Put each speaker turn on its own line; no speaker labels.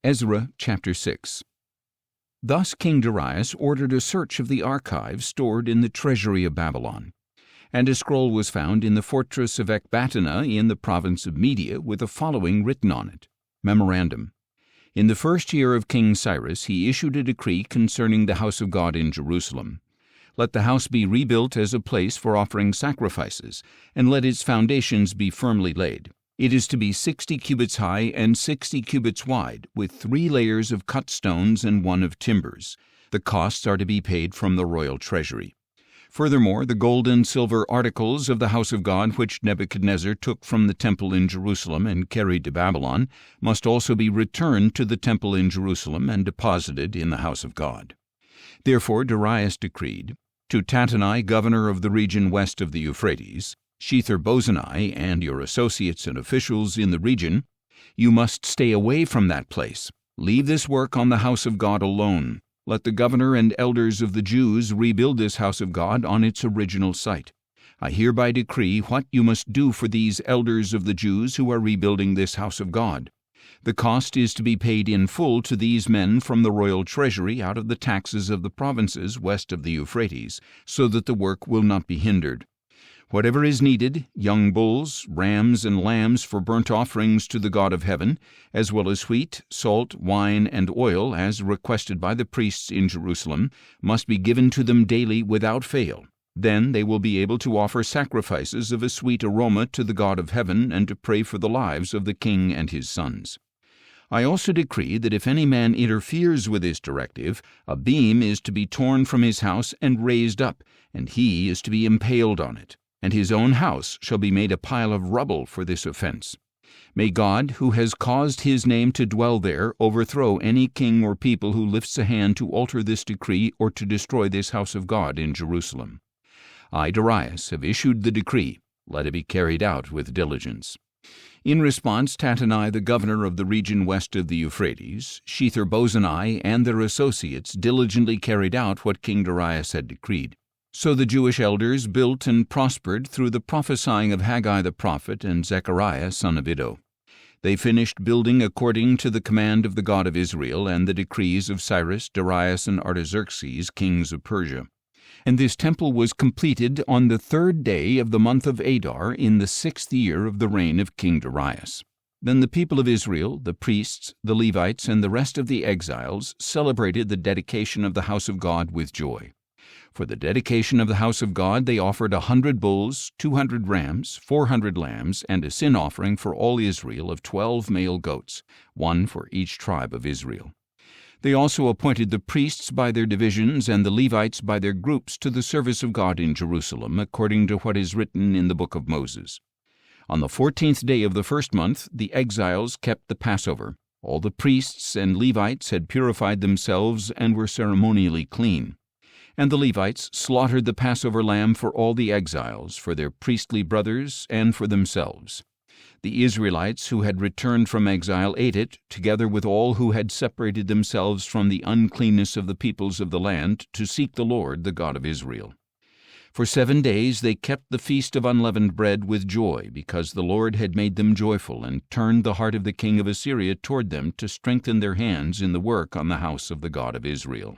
Ezra chapter 6. Thus King Darius ordered a search of the archives stored in the treasury of Babylon. And a scroll was found in the fortress of Ecbatana in the province of Media, with the following written on it. Memorandum. In the first year of King Cyrus he issued a decree concerning the house of God in Jerusalem. Let the house be rebuilt as a place for offering sacrifices, and let its foundations be firmly laid. It is to be 60 cubits high and 60 cubits wide, with 3 layers of cut stones and 1 of timbers. The costs are to be paid from the royal treasury. Furthermore, the gold and silver articles of the house of God which Nebuchadnezzar took from the temple in Jerusalem and carried to Babylon must also be returned to the temple in Jerusalem and deposited in the house of God. Therefore Darius decreed, to Tattenai, governor of the region west of the Euphrates, Shethar-bozenai, and your associates and officials in the region, you must stay away from that place. Leave this work on the house of God alone. Let the governor and elders of the Jews rebuild this house of God on its original site. I hereby decree what you must do for these elders of the Jews who are rebuilding this house of God. The cost is to be paid in full to these men from the royal treasury out of the taxes of the provinces west of the Euphrates, so that the work will not be hindered. Whatever is needed, young bulls, rams, and lambs for burnt offerings to the God of heaven, as well as wheat, salt, wine, and oil, as requested by the priests in Jerusalem, must be given to them daily without fail. Then they will be able to offer sacrifices of a sweet aroma to the God of heaven and to pray for the lives of the king and his sons. I also decree that if any man interferes with this directive, a beam is to be torn from his house and raised up, and he is to be impaled on it. And his own house shall be made a pile of rubble for this offense. May God, who has caused his name to dwell there, overthrow any king or people who lifts a hand to alter this decree or to destroy this house of God in Jerusalem. I, Darius, have issued the decree. Let it be carried out with diligence. In response, Tattenai, the governor of the region west of the Euphrates, Shethar-bozenai, and their associates diligently carried out what King Darius had decreed. So the Jewish elders built and prospered through the prophesying of Haggai the prophet and Zechariah son of Iddo. They finished building according to the command of the God of Israel and the decrees of Cyrus, Darius, and Artaxerxes, kings of Persia. And this temple was completed on the 3rd day of the month of Adar in the 6th year of the reign of King Darius. Then the people of Israel, the priests, the Levites, and the rest of the exiles celebrated the dedication of the house of God with joy. For the dedication of the house of God they offered 100 bulls, 200 rams, 400 lambs, and a sin offering for all Israel of 12 male goats, 1 for each tribe of Israel. They also appointed the priests by their divisions and the Levites by their groups to the service of God in Jerusalem, according to what is written in the book of Moses. On the 14th day of the 1st month the exiles kept the Passover. All the priests and Levites had purified themselves and were ceremonially clean. And the Levites slaughtered the Passover lamb for all the exiles, for their priestly brothers, and for themselves. The Israelites who had returned from exile ate it, together with all who had separated themselves from the uncleanness of the peoples of the land, to seek the Lord, the God of Israel. For 7 days they kept the feast of unleavened bread with joy, because the Lord had made them joyful, and turned the heart of the king of Assyria toward them to strengthen their hands in the work on the house of the God of Israel.